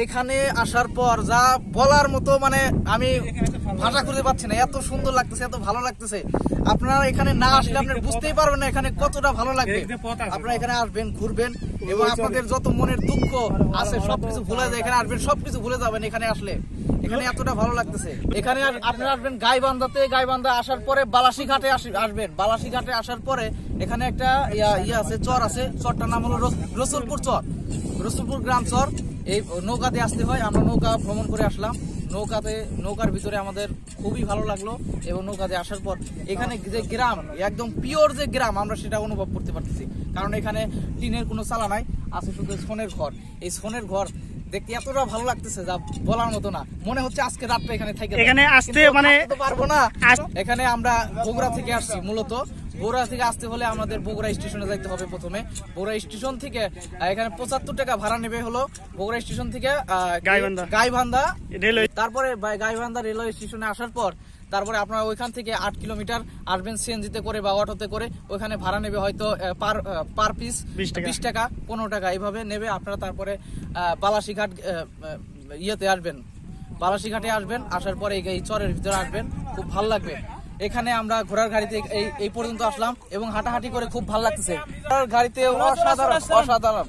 এখানে আসার পর যা বলার মতো, মানে আমি ভাষা খুঁজে পাচ্ছি না, এত সুন্দর লাগতেছে, এত ভালো লাগতেছে। আপনারা এখানে না আসলে আপনারা বুঝতেই পারবেন না এখানে কতটা ভালো লাগবে। আপনারা এখানে আসবেন, ঘুরবেন এবং আপনাদের যত মনের দুঃখ আছে সবকিছু ভুলে যায়, এখানে আসবেন সবকিছু ভুলে যাবেন এখানে আসলে। এখানে এতটা ভালো লাগতেছে। এখানে আপনারা আসবেন গাইবান্ধাতে, গাইবান্ধা আসার পরে বালাসীঘাটে আসবেন। বালাসীঘাটে আসার পরে এখানে একটা ইয়ে আছে, চর আছে, চরটার নাম হলো রসুলপুর চর, রসুলপুর গ্রাম চর। এই নৌকাতে আসতে হয়, আমরা নৌকা ভ্রমণ করে আসলাম। নৌকার ভিতরে আমাদের খুবই ভালো লাগলো এবং নৌকাতে আসার পর এখানে যে গ্রাম, একদম পিওর যে গ্রাম, আমরা সেটা অনুভব করতে পারতেছি। কারণ এখানে টিনের কোনো চালা নাই, আছে শুধু ছনের ঘর। এই ছনের ঘর দেখতে এতটা ভালো লাগতেছে যা বলার মতো না। মনে হচ্ছে আজকে রাতটা এখানে থেকে এখানে আসতে মানে পারবো না। এখানে আমরা বগুড়া থেকে আসছি, মূলত বগুড়া থেকে আসতে হলে আমাদের বগুড়া স্টেশনে যাইতে হবে। প্রথমে বগুড়া স্টেশন থেকে এখানে 75 টাকা ভাড়া নেবে হলো বগুড়া স্টেশন থেকে গাইবান্ধা। তারপরে গাইবান্ধা রেলওয়ে স্টেশনে আসার পর তারপরে আপনারা ওইখান থেকে 8 কিলোমিটার আসবেন সিএনজিতে করে বা অটোতে করে। ওইখানে ভাড়া নেবে হয়তো পার পিস 20 টাকা 15 টাকা এইভাবে নেবে। আপনারা তারপরে বালাসীঘাট ইয়েতে আসবেন, বালাসীঘাটে আসবেন। আসার পরে এই চরের ভিতরে আসবেন, খুব ভালো লাগবে। এখানে আমরা ঘোড়ার গাড়িতে এই পর্যন্ত আসলাম এবং হাঁটাহাঁটি করে খুব ভালো লাগতেছে। ঘোড়ার গাড়িতে অসাধারণ অসাধারণ